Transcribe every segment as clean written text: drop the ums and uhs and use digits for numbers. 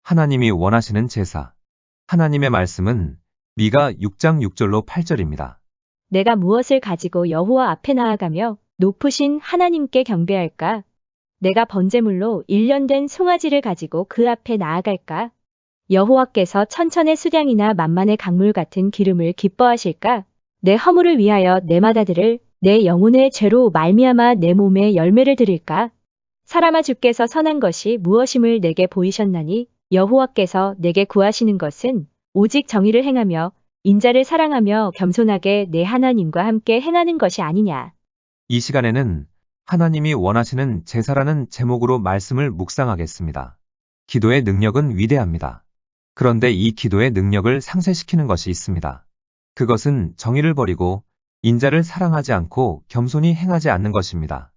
하나님이 원하시는 제사. 하나님의 말씀은 미가 6장 6절로 8절입니다. 내가 무엇을 가지고 여호와 앞에 나아가며 높으신 하나님께 경배할까? 내가 번제물로 1년 된 송아지를 가지고 그 앞에 나아갈까? 여호와께서 천천의 수량이나 만만의 강물 같은 기름을 기뻐하실까? 내 허물을 위하여 내 맏아들을 내 영혼의 죄로 말미암아 내 몸에 열매를 드릴까? 사람아, 주께서 선한 것이 무엇임을 내게 보이셨나니 여호와께서 내게 구하시는 것은 오직 정의를 행하며 인자를 사랑하며 겸손하게 내 하나님과 함께 행하는 것이 아니냐. 이 시간에는 하나님이 원하시는 제사라는 제목으로 말씀을 묵상하겠습니다. 기도의 능력은 위대합니다. 그런데 이 기도의 능력을 상쇄시키는 것이 있습니다. 그것은 정의를 버리고 인자를 사랑하지 않고 겸손히 행하지 않는 것입니다.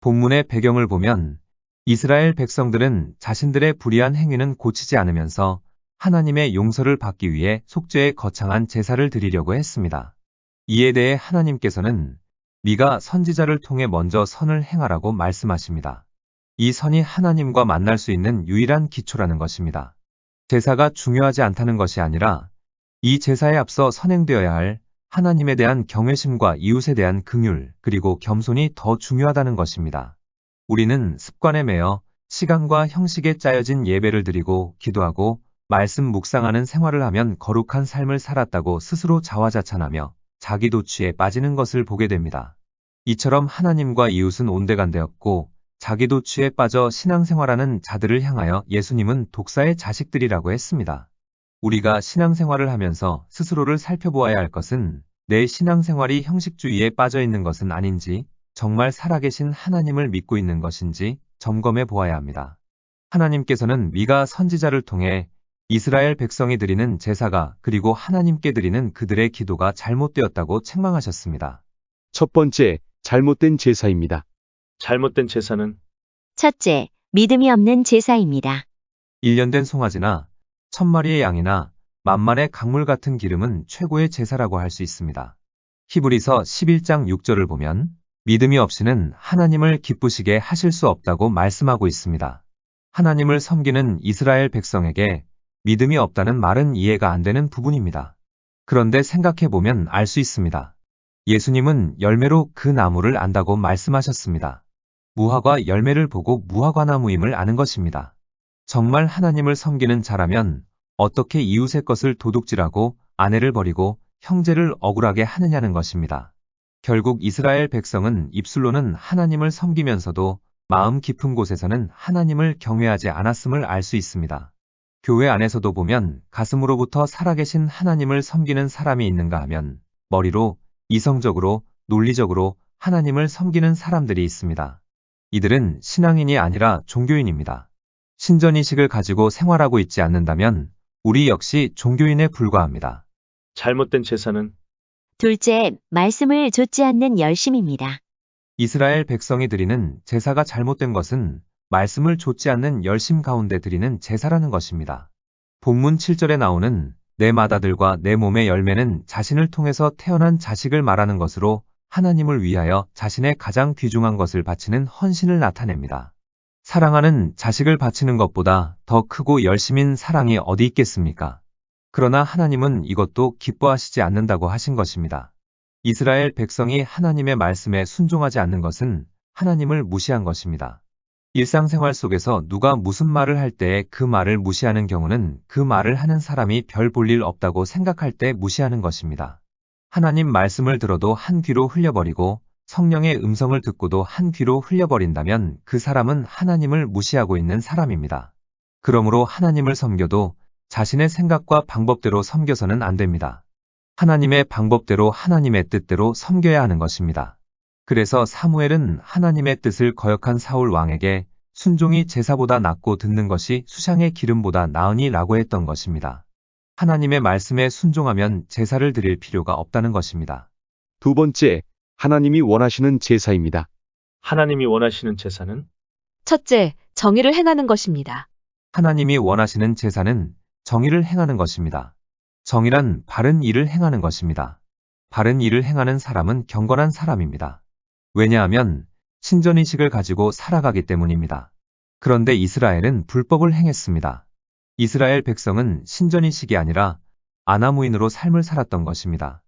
본문의 배경을 보면 이스라엘 백성들은 자신들의 불의한 행위는 고치지 않으면서 하나님의 용서를 받기 위해 속죄의 거창한 제사를 드리려고 했습니다. 이에 대해 하나님께서는 미가 선지자를 통해 먼저 선을 행하라고 말씀하십니다. 이 선이 하나님과 만날 수 있는 유일한 기초라는 것입니다. 제사가 중요하지 않다는 것이 아니라 이 제사에 앞서 선행되어야 할 하나님에 대한 경외심과 이웃에 대한 긍휼 그리고 겸손이 더 중요하다는 것입니다. 우리는 습관에 매여 시간과 형식에 짜여진 예배를 드리고 기도하고 말씀 묵상하는 생활을 하면 거룩한 삶을 살았다고 스스로 자화자찬하며 자기 도취에 빠지는 것을 보게 됩니다. 이처럼 하나님과 이웃은 온데간데였고 자기 도취에 빠져 신앙생활하는 자들을 향하여 예수님은 독사의 자식들이라고 했습니다. 우리가 신앙생활을 하면서 스스로를 살펴보아야 할 것은 내 신앙생활이 형식주의에 빠져 있는 것은 아닌지, 정말 살아계신 하나님을 믿고 있는 것인지 점검해 보아야 합니다. 하나님께서는 미가 선지자를 통해 이스라엘 백성이 드리는 제사가 그리고 하나님께 드리는 그들의 기도가 잘못되었다고 책망하셨습니다. 첫 번째, 잘못된 제사입니다. 잘못된 제사는 첫째, 믿음이 없는 제사입니다. 1년 된 송아지나 1000마리의 양이나 만만의 강물 같은 기름은 최고의 제사라고 할 수 있습니다. 히브리서 11장 6절을 보면 믿음이 없이는 하나님을 기쁘시게 하실 수 없다고 말씀하고 있습니다. 하나님을 섬기는 이스라엘 백성에게 믿음이 없다는 말은 이해가 안 되는 부분입니다. 그런데 생각해보면 알 수 있습니다. 예수님은 열매로 그 나무를 안다고 말씀하셨습니다. 무화과 열매를 보고 무화과나무임을 아는 것입니다. 정말 하나님을 섬기는 자라면 어떻게 이웃의 것을 도둑질하고 아내를 버리고 형제를 억울하게 하느냐는 것입니다. 결국 이스라엘 백성은 입술로는 하나님을 섬기면서도 마음 깊은 곳에서는 하나님을 경외하지 않았음을 알 수 있습니다. 교회 안에서도 보면 가슴으로부터 살아계신 하나님을 섬기는 사람이 있는가 하면 머리로, 이성적으로, 논리적으로 하나님을 섬기는 사람들이 있습니다. 이들은 신앙인이 아니라 종교인입니다. 신전의식을 가지고 생활하고 있지 않는다면 우리 역시 종교인에 불과합니다. 잘못된 제사는 둘째, 말씀을 좇지 않는 열심입니다. 이스라엘 백성이 드리는 제사가 잘못된 것은 말씀을 좇지 않는 열심 가운데 드리는 제사라는 것입니다. 본문 7절에 나오는 내 맏아들과 내 몸의 열매는 자신을 통해서 태어난 자식을 말하는 것으로 하나님을 위하여 자신의 가장 귀중한 것을 바치는 헌신을 나타냅니다. 사랑하는 자식을 바치는 것보다 더 크고 열심인 사랑이 어디 있겠습니까? 그러나 하나님은 이것도 기뻐하시지 않는다고 하신 것입니다. 이스라엘 백성이 하나님의 말씀에 순종하지 않는 것은 하나님을 무시한 것입니다. 일상생활 속에서 누가 무슨 말을 할 때에 그 말을 무시하는 경우는 그 말을 하는 사람이 별 볼 일 없다고 생각할 때 무시하는 것입니다. 하나님 말씀을 들어도 한 귀로 흘려버리고 성령의 음성을 듣고도 한 귀로 흘려버린다면 그 사람은 하나님을 무시하고 있는 사람입니다. 그러므로 하나님을 섬겨도 자신의 생각과 방법대로 섬겨서는 안 됩니다. 하나님의 방법대로 하나님의 뜻대로 섬겨야 하는 것입니다. 그래서 사무엘은 하나님의 뜻을 거역한 사울 왕에게 순종이 제사보다 낫고 듣는 것이 수샹의 기름보다 나으니 라고 했던 것입니다. 하나님의 말씀에 순종하면 제사를 드릴 필요가 없다는 것입니다. 두 번째, 하나님이 원하시는 제사입니다. 하나님이 원하시는 제사는 첫째, 정의를 행하는 것입니다. 하나님이 원하시는 제사는 정의를 행하는 것입니다. 정의란 바른 일을 행하는 것입니다. 바른 일을 행하는 사람은 경건한 사람입니다. 왜냐하면 신전의식을 가지고 살아가기 때문입니다. 그런데 이스라엘은 불법을 행했습니다. 이스라엘 백성은 신전이식이 아니라 아나무인으로 삶을 살았던 것입니다.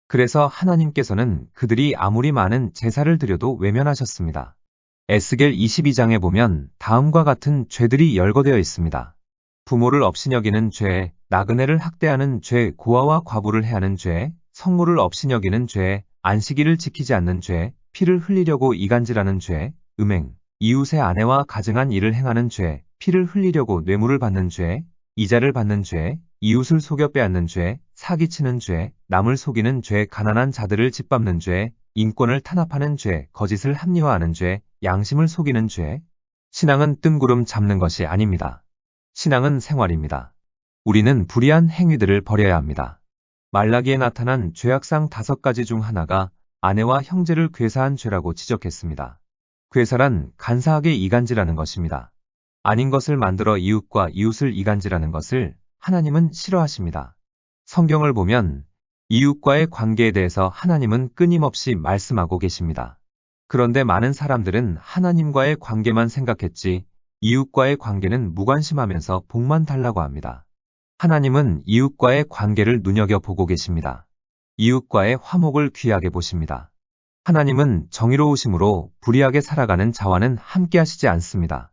그래서 하나님께서는 그들이 아무리 많은 제사를 드려도 외면하셨습니다. 에스겔 22장에 보면 다음과 같은 죄들이 열거되어 있습니다. 부모를 업신여기는 죄, 나그네를 학대하는 죄, 고아와 과부를 해하는 죄, 성물을 업신여기는 죄, 안식일을 지키지 않는 죄, 피를 흘리려고 이간질하는 죄, 음행, 이웃의 아내와 가증한 일을 행하는 죄, 피를 흘리려고 뇌물을 받는 죄, 이자를 받는 죄, 이웃을 속여 빼앗는 죄, 사기치는 죄, 남을 속이는 죄, 가난한 자들을 짓밟는 죄, 인권을 탄압하는 죄, 거짓을 합리화하는 죄, 양심을 속이는 죄. 신앙은 뜬구름 잡는 것이 아닙니다. 신앙은 생활입니다. 우리는 불의한 행위들을 버려야 합니다. 말라기에 나타난 죄악상 5가지 중 하나가 아내와 형제를 괴사한 죄라고 지적했습니다. 괴사란 간사하게 이간질하는 것입니다. 아닌 것을 만들어 이웃과 이웃을 이간질하는 것을 하나님은 싫어하십니다. 성경을 보면 이웃과의 관계에 대해서 하나님은 끊임없이 말씀하고 계십니다. 그런데 많은 사람들은 하나님과의 관계만 생각했지 이웃과의 관계는 무관심하면서 복만 달라고 합니다. 하나님은 이웃과의 관계를 눈여겨보고 계십니다. 이웃과의 화목을 귀하게 보십니다. 하나님은 정의로우심으로 불의하게 살아가는 자와는 함께 하시지 않습니다.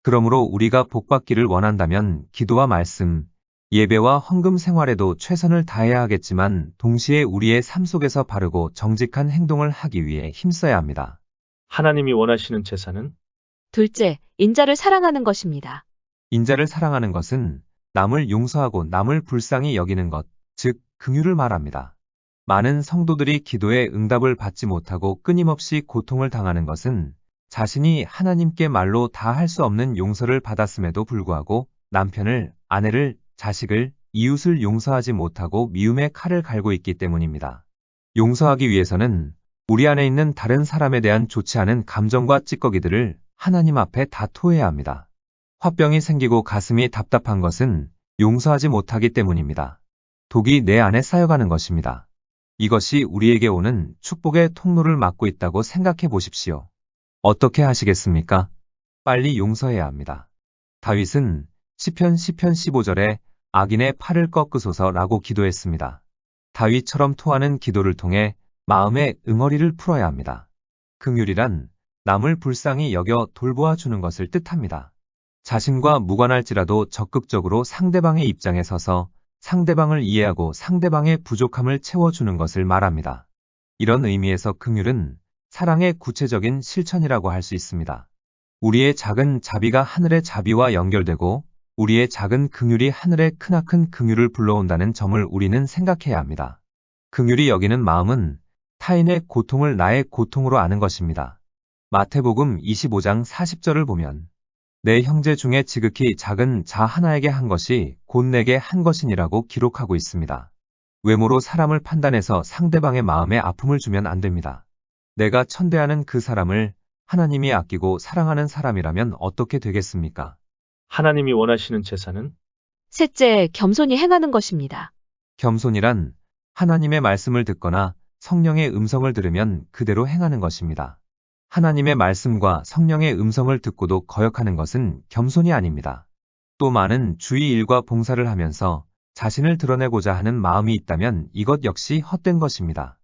그러므로 우리가 복받기를 원한다면 기도와 말씀, 예배와 헌금 생활에도 최선을 다해야 하겠지만 동시에 우리의 삶 속에서 바르고 정직한 행동을 하기 위해 힘써야 합니다. 하나님이 원하시는 제사는 둘째, 인자를 사랑하는 것입니다. 인자를 사랑하는 것은 남을 용서하고 남을 불쌍히 여기는 것, 즉 긍휼을 말합니다. 많은 성도들이 기도에 응답을 받지 못하고 끊임없이 고통을 당하는 것은 자신이 하나님께 말로 다 할 수 없는 용서를 받았음에도 불구하고 남편을, 아내를, 자식을, 이웃을 용서하지 못하고 미움의 칼을 갈고 있기 때문입니다. 용서하기 위해서는 우리 안에 있는 다른 사람에 대한 좋지 않은 감정과 찌꺼기들을 하나님 앞에 다 토해야 합니다. 화병이 생기고 가슴이 답답한 것은 용서하지 못하기 때문입니다. 독이 내 안에 쌓여가는 것입니다. 이것이 우리에게 오는 축복의 통로를 막고 있다고 생각해 보십시오. 어떻게 하시겠습니까? 빨리 용서해야 합니다. 다윗은 시편 15절에 악인의 팔을 꺾으소서라고 기도했습니다. 다윗처럼 토하는 기도를 통해 마음의 응어리를 풀어야 합니다. 긍휼이란 남을 불쌍히 여겨 돌보아 주는 것을 뜻합니다. 자신과 무관할지라도 적극적으로 상대방의 입장에 서서 상대방을 이해하고 상대방의 부족함을 채워주는 것을 말합니다. 이런 의미에서 긍휼은 사랑의 구체적인 실천이라고 할 수 있습니다. 우리의 작은 자비가 하늘의 자비와 연결되고 우리의 작은 긍휼이 하늘의 크나큰 긍휼을 불러온다는 점을 우리는 생각해야 합니다. 긍휼이 여기는 마음은 타인의 고통을 나의 고통으로 아는 것입니다. 마태복음 25장 40절을 보면 내 형제 중에 지극히 작은 자 하나에게 한 것이 곧 내게 한 것이니라고 기록하고 있습니다. 외모로 사람을 판단해서 상대방의 마음에 아픔을 주면 안 됩니다. 내가 천대하는 그 사람을 하나님이 아끼고 사랑하는 사람이라면 어떻게 되겠습니까? 하나님이 원하시는 제사는 셋째, 겸손히 행하는 것입니다. 겸손이란 하나님의 말씀을 듣거나 성령의 음성을 들으면 그대로 행하는 것입니다. 하나님의 말씀과 성령의 음성을 듣고도 거역하는 것은 겸손이 아닙니다. 또 많은 주의 일과 봉사를 하면서 자신을 드러내고자 하는 마음이 있다면 이것 역시 헛된 것입니다.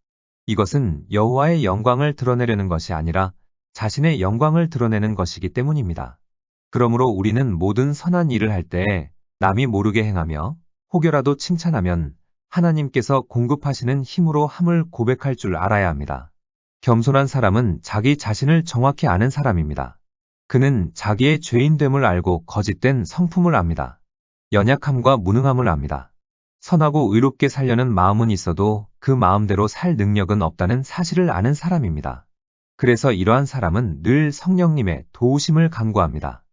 이것은 여호와의 영광을 드러내려는 것이 아니라 자신의 영광을 드러내는 것이기 때문입니다. 그러므로 우리는 모든 선한 일을 할 때에 남이 모르게 행하며 혹여라도 칭찬하면 하나님께서 공급하시는 힘으로 함을 고백할 줄 알아야 합니다. 겸손한 사람은 자기 자신을 정확히 아는 사람입니다. 그는 자기의 죄인됨을 알고 거짓된 성품을 압니다. 연약함과 무능함을 압니다. 선하고 의롭게 살려는 마음은 있어도 그 마음대로 살 능력은 없다는 사실을 아는 사람입니다. 그래서 이러한 사람은 늘 성령님의 도우심을 간구합니다.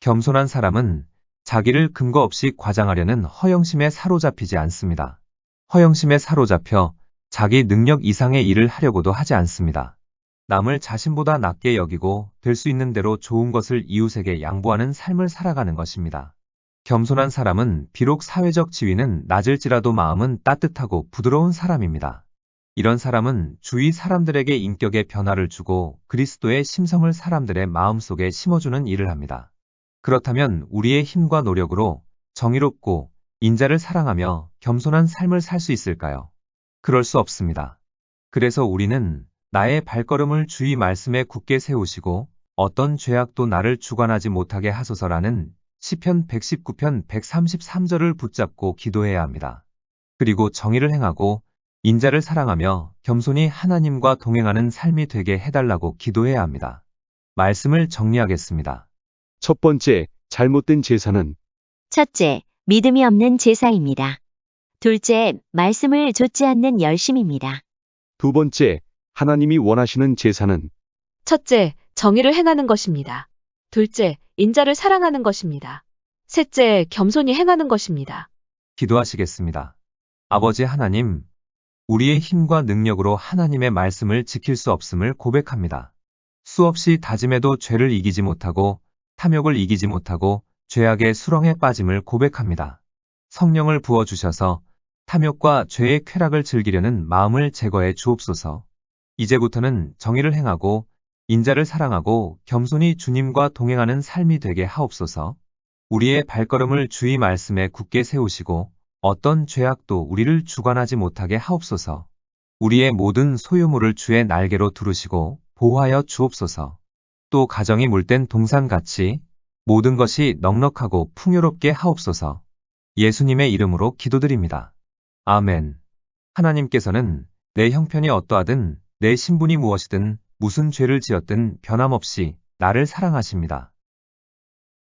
겸손한 사람은 자기를 근거 없이 과장하려는 허영심에 사로잡히지 않습니다. 허영심에 사로잡혀 자기 능력 이상의 일을 하려고도 하지 않습니다. 남을 자신보다 낮게 여기고 될 수 있는 대로 좋은 것을 이웃에게 양보하는 삶을 살아가는 것입니다. 겸손한 사람은 비록 사회적 지위는 낮을지라도 마음은 따뜻하고 부드러운 사람입니다. 이런 사람은 주위 사람들에게 인격의 변화를 주고 그리스도의 심성을 사람들의 마음속에 심어주는 일을 합니다. 그렇다면 우리의 힘과 노력으로 정의롭고 인자를 사랑하며 겸손한 삶을 살 수 있을까요? 그럴 수 없습니다. 그래서 우리는 나의 발걸음을 주의 말씀에 굳게 세우시고 어떤 죄악도 나를 주관하지 못하게 하소서라는 시편 119편 133절을 붙잡고 기도해야 합니다. 그리고 정의를 행하고 인자를 사랑하며 겸손히 하나님과 동행하는 삶이 되게 해달라고 기도해야 합니다. 말씀을 정리하겠습니다. 첫 번째, 잘못된 제사는 첫째, 믿음이 없는 제사입니다. 둘째, 말씀을 좇지 않는 열심입니다. 두 번째, 하나님이 원하시는 제사는 첫째, 정의를 행하는 것입니다. 둘째, 인자를 사랑하는 것입니다. 셋째, 겸손히 행하는 것입니다. 기도하시겠습니다. 아버지 하나님, 우리의 힘과 능력으로 하나님의 말씀을 지킬 수 없음을 고백합니다. 수없이 다짐해도 죄를 이기지 못하고 탐욕을 이기지 못하고 죄악의 수렁에 빠짐을 고백합니다. 성령을 부어주셔서 탐욕과 죄의 쾌락을 즐기려는 마음을 제거해 주옵소서. 이제부터는 정의를 행하고 인자를 사랑하고 겸손히 주님과 동행하는 삶이 되게 하옵소서. 우리의 발걸음을 주의 말씀에 굳게 세우시고 어떤 죄악도 우리를 주관하지 못하게 하옵소서. 우리의 모든 소유물을 주의 날개로 두르시고 보호하여 주옵소서. 또 가정이 물된 동산같이 모든 것이 넉넉하고 풍요롭게 하옵소서. 예수님의 이름으로 기도드립니다. 아멘. 하나님께서는 내 형편이 어떠하든 내 신분이 무엇이든 무슨 죄를 지었든 변함없이 나를 사랑하십니다.